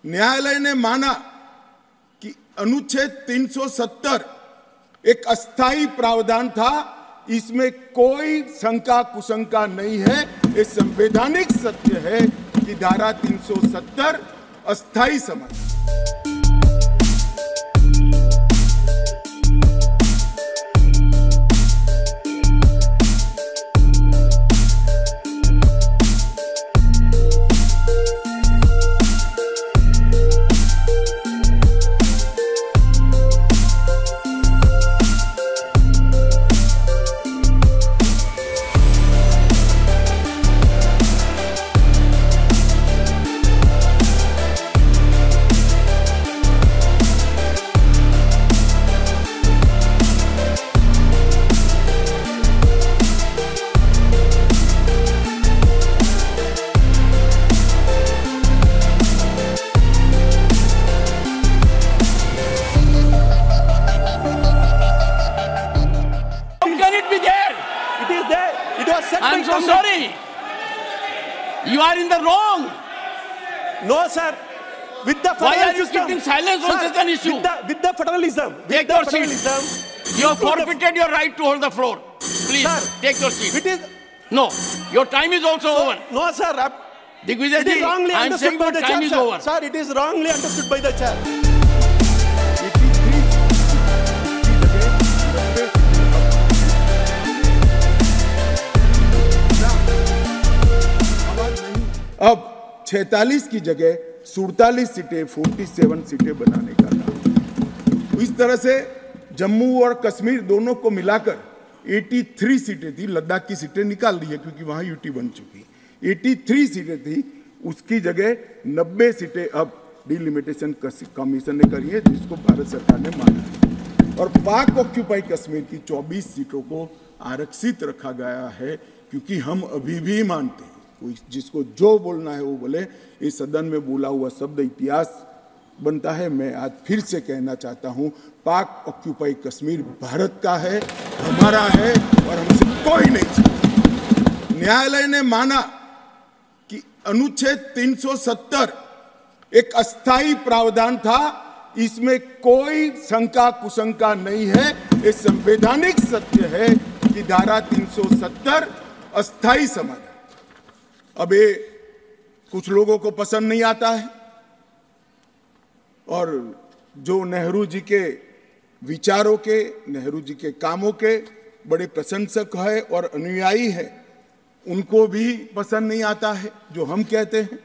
न्यायालय ने माना कि अनुच्छेद 370 एक अस्थायी प्रावधान था, इसमें कोई शंका कुशंका नहीं है। ये संवैधानिक सत्य है कि धारा 370 अस्थायी समाधान। I'm so sorry. You are in the wrong. No, sir. With the Why are you keeping silence on such an issue? With the federalism. Take your seat. You have forfeited your right to hold the floor. Please, sir, take your seat. It is no, your time is also over. No, sir. Digvijay ji, I am saying your time is over. Sir, it is wrongly understood by the chair. अब 46 की जगह 47 सीटें 47 सीटें बनाने का था। इस तरह से जम्मू और कश्मीर दोनों को मिलाकर 83 सीटें थी। लद्दाख की सीटें निकाल दी है क्योंकि वहां यूटी बन चुकी। 83 सीटें थी, उसकी जगह 90 सीटें अब डिलिमिटेशन कमीशन ने करी है, जिसको भारत सरकार ने माना है। और पाक ऑक्यूपाई कश्मीर की 24 सीटों को आरक्षित रखा गया है, क्योंकि हम अभी भी मानते हैं जिसको जो बोलना है वो बोले। इस सदन में बोला हुआ शब्द इतिहास बनता है। मैं आज फिर से कहना चाहता हूं, पाक ऑक्यूपाई कश्मीर भारत का है, हमारा है और हमसे कोई नहीं चाहता। न्यायालय ने माना कि अनुच्छेद 370 एक अस्थायी प्रावधान था, इसमें कोई शंका कुशंका नहीं है। ये संवैधानिक सत्य है कि धारा 370 अस्थायी समाधान। अब ये कुछ लोगों को पसंद नहीं आता है, और जो नेहरू जी के विचारों के, नेहरू जी के कामों के बड़े प्रशंसक है और अनुयायी है, उनको भी पसंद नहीं आता है जो हम कहते हैं।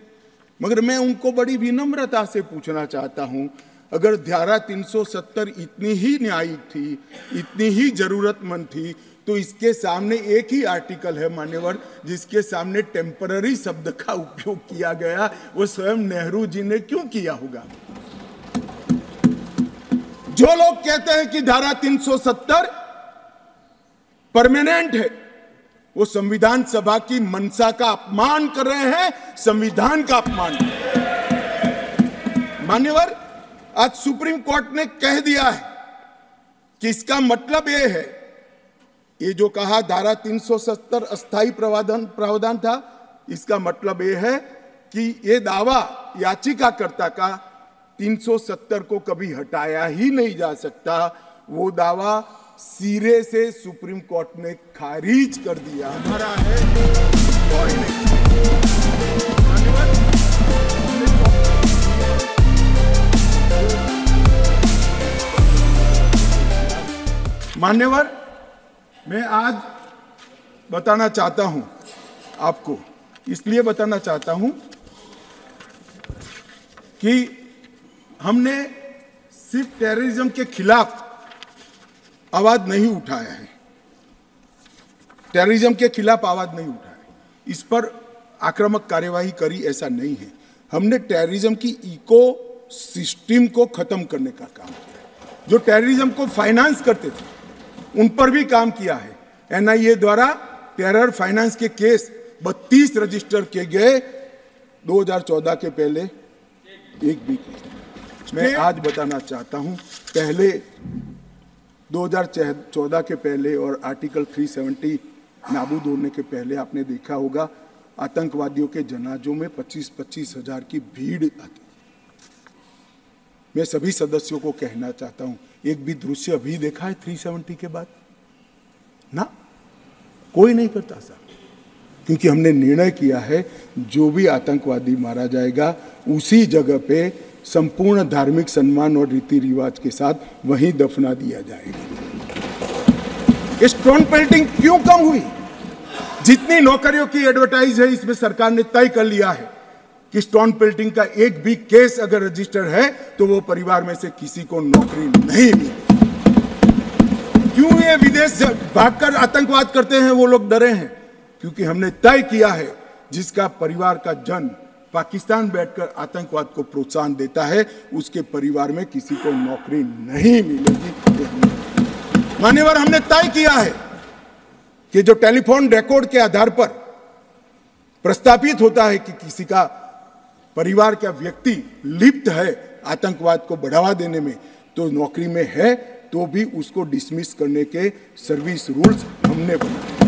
मगर मैं उनको बड़ी विनम्रता से पूछना चाहता हूं, अगर धारा 370 इतनी ही न्यायिक थी, इतनी ही जरूरतमंद थी, तो इसके सामने एक ही आर्टिकल है मान्यवर, जिसके सामने टेम्पररी शब्द का उपयोग किया गया, वो स्वयं नेहरू जी ने क्यों किया होगा? जो लोग कहते हैं कि धारा 370 परमानेंट है, वो संविधान सभा की मंशा का अपमान कर रहे हैं, संविधान का अपमान कर रहे हैं। मान्यवर, आज सुप्रीम कोर्ट ने कह दिया है कि इसका मतलब यह है, ये जो कहा धारा 370 अस्थायी प्रावधान था, इसका मतलब यह है कि ये दावा याचिकाकर्ता का 370 को कभी हटाया ही नहीं जा सकता। वो दावा सिरे से सुप्रीम कोर्ट ने खारिज कर दिया। हमारा है, कोई नहीं। मान्यवर, मैं आज बताना चाहता हूं आपको, इसलिए बताना चाहता हूं कि हमने सिर्फ टेररिज्म के खिलाफ आवाज नहीं उठाया है, टेररिज्म के खिलाफ आवाज नहीं उठाया है, इस पर आक्रामक कार्यवाही करी, ऐसा नहीं है। हमने टेररिज्म की इको सिस्टम को खत्म करने का काम किया। जो टेररिज्म को फाइनेंस करते थे उन पर भी काम किया है। एनआईए द्वारा टेरर फाइनेंस के केस 32 रजिस्टर किए गए 2014 के पहले, एक भी केस। मैं आज बताना चाहता हूं, पहले 2014 के पहले और आर्टिकल 370 नाबूद होने के पहले आपने देखा होगा आतंकवादियों के जनाजों में 25-25 हजार की भीड़ आती। मैं सभी सदस्यों को कहना चाहता हूं, एक भी दृश्य अभी देखा है 370 के बाद? ना, कोई नहीं करता साहब, क्योंकि हमने निर्णय किया है जो भी आतंकवादी मारा जाएगा उसी जगह पे संपूर्ण धार्मिक सम्मान और रीति रिवाज के साथ वहीं दफना दिया जाएगा। ये स्टोन पेल्टिंग क्यों कम हुई? जितनी नौकरियों की एडवर्टाइज है इसमें सरकार ने तय कर लिया है कि स्टोन पेल्टिंग का एक भी केस अगर रजिस्टर है तो वो परिवार में से किसी को नौकरी नहीं मिली। क्यों ये विदेश भागकर आतंकवाद करते हैं वो लोग डरे हैं? क्योंकि हमने तय किया है जिसका परिवार का जन पाकिस्तान बैठकर आतंकवाद को प्रोत्साहन देता है उसके परिवार में किसी को नौकरी नहीं मिलेगी। मान्यवर, हमने तय किया है कि जो टेलीफोन रिकॉर्ड के आधार पर प्रस्तापित होता है कि किसी का परिवार का व्यक्ति लिप्त है आतंकवाद को बढ़ावा देने में, तो नौकरी में है तो भी उसको डिसमिस करने के सर्विस रूल्स हमने बनाए।